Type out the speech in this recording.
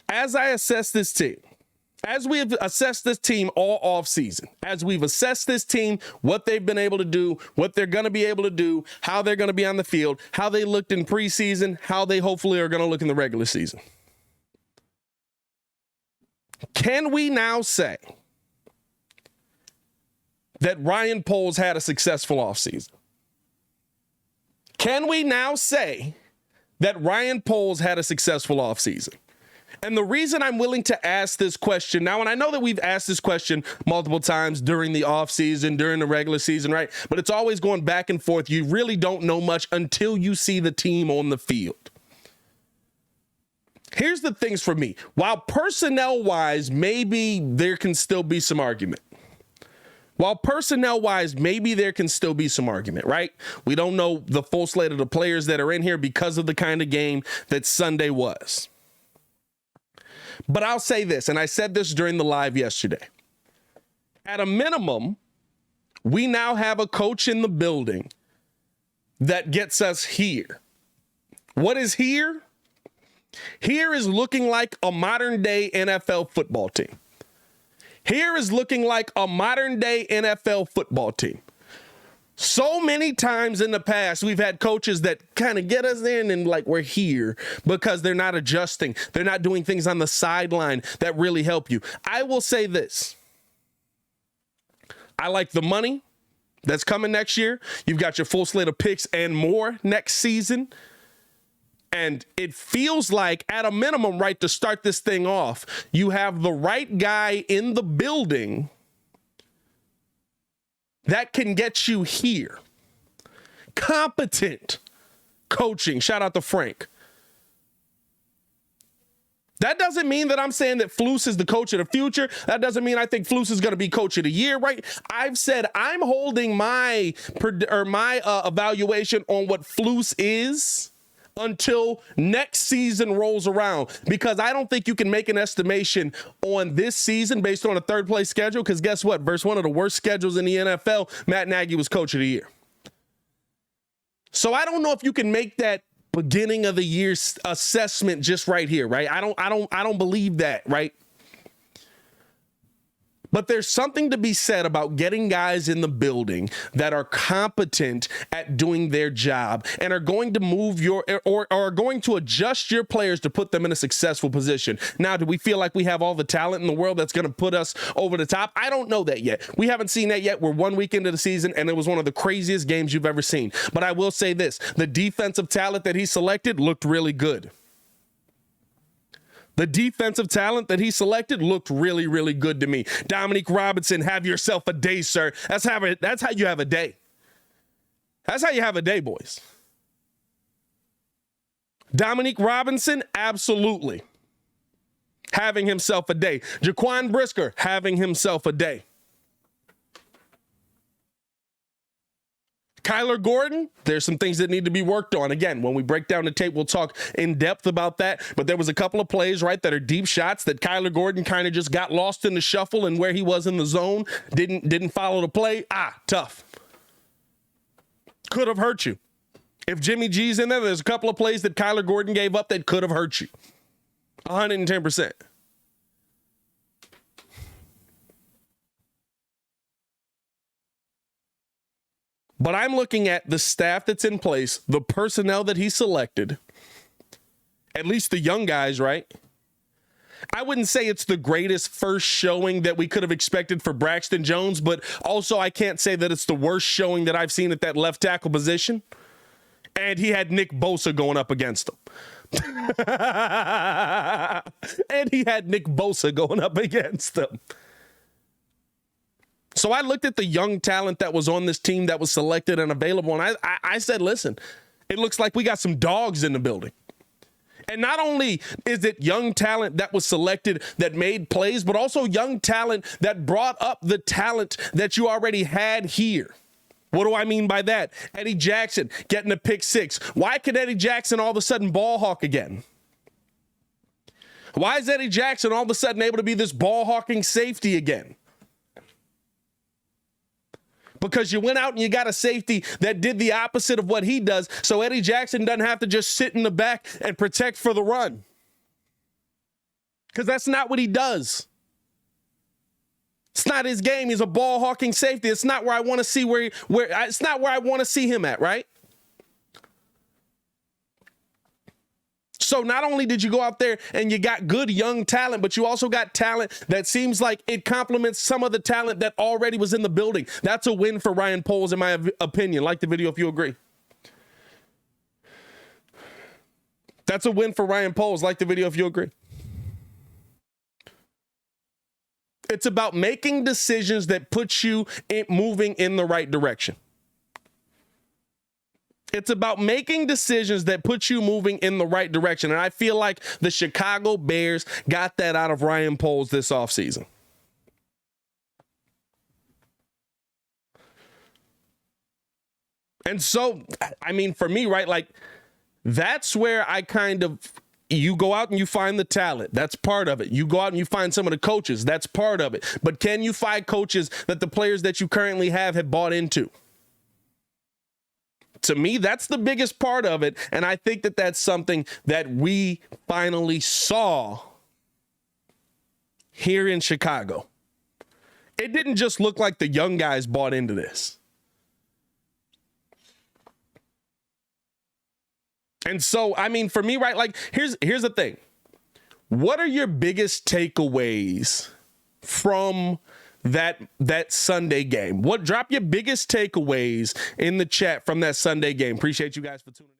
as I assess this team, as we have assessed this team all offseason, as we've assessed this team, what they've been able to do, what they're going to be able to do, how they're going to be on the field, how they looked in preseason, how they hopefully are going to look in the regular season. Can we now say that Ryan Poles had a successful offseason? Can we now say that Ryan Poles had a successful offseason? And the reason I'm willing to ask this question now, and I know that we've asked this question multiple times during the offseason, during the regular season, right? But it's always going back and forth. You really don't know much until you see the team on the field. Here's the things for me. While personnel-wise, maybe there can still be some argument. Right? We don't know the full slate of the players that are in here because of the kind of game that Sunday was. But I'll say this, and I said this during the live yesterday. At a minimum, we now have a coach in the building that gets us here. What is here? Here is looking like a modern-day NFL football team. So many times in the past, we've had coaches that kind of get us in and like we're here because they're not adjusting. They're not doing things on the sideline that really help you. I will say this. I like the money that's coming next year. You've got your full slate of picks and more next season. And it feels like, at a minimum, right, to start this thing off, you have the right guy in the building that can get you here. Competent coaching. Shout out to Frank. That doesn't mean that I'm saying that Flus is the coach of the future. That doesn't mean I think Flus is going to be coach of the year, right? I've said I'm holding my evaluation on what Flus is until next season rolls around, because I don't think you can make an estimation on this season based on a third place schedule, because guess what? Versus one of the worst schedules in the NFL, Matt Nagy was coach of the year. So I don't know if you can make that beginning of the year assessment just right here, right? I don't believe that, right? But there's something to be said about getting guys in the building that are competent at doing their job and are going to move or are going to adjust your players to put them in a successful position. Now, do we feel like we have all the talent in the world that's going to put us over the top? I don't know that yet. We haven't seen that yet. We're 1 week into the season, and it was one of the craziest games you've ever seen. But I will say this. The defensive talent that he selected looked really good. The defensive talent that he selected looked really, really good to me. Dominique Robinson, have yourself a day, sir. That's how you have a day. That's how you have a day, boys. Dominique Robinson, absolutely having himself a day. Jaquan Brisker, having himself a day. Kyler Gordon, there's some things that need to be worked on. Again, when we break down the tape, we'll talk in depth about that. But there was a couple of plays, right, that are deep shots that Kyler Gordon kind of just got lost in the shuffle and where he was in the zone, didn't follow the play. Tough. Could have hurt you. If Jimmy G's in there, there's a couple of plays that Kyler Gordon gave up that could have hurt you. 110%. But I'm looking at the staff that's in place, the personnel that he selected, at least the young guys, right? I wouldn't say it's the greatest first showing that we could have expected for Braxton Jones, but also I can't say that it's the worst showing that I've seen at that left tackle position. And he had Nick Bosa going up against him. So I looked at the young talent that was on this team that was selected and available, and I said, listen, it looks like we got some dogs in the building. And not only is it young talent that was selected that made plays, but also young talent that brought up the talent that you already had here. What do I mean by that? Eddie Jackson getting a pick six. Why could Eddie Jackson all of a sudden ball hawk again? Why is Eddie Jackson all of a sudden able to be this ball hawking safety again? Because you went out and you got a safety that did the opposite of what he does, so Eddie Jackson doesn't have to just sit in the back and protect for the run. because that's not what he does. It's not his game. He's a ball hawking safety. It's not where I want to see it's not where I want to see him at, right? So not only did you go out there and you got good young talent, but you also got talent that seems like it complements some of the talent that already was in the building. That's a win for Ryan Poles, in my opinion. Like the video if you agree. That's a win for Ryan Poles. Like the video if you agree. It's about making decisions that put you moving in the right direction. It's about making decisions that put you moving in the right direction. And I feel like the Chicago Bears got that out of Ryan Poles this offseason. And so, I mean, for me, right, like that's where I you go out and you find the talent. That's part of it. You go out and you find some of the coaches. That's part of it. But can you find coaches that the players that you currently have bought into? To me, that's the biggest part of it. And I think that that's something that we finally saw here in Chicago. It didn't just look like the young guys bought into this. And so, I mean, for me, right, like, here's the thing. What are your biggest takeaways from that Sunday game? Drop your biggest takeaways in the chat from that Sunday game. Appreciate you guys for tuning in.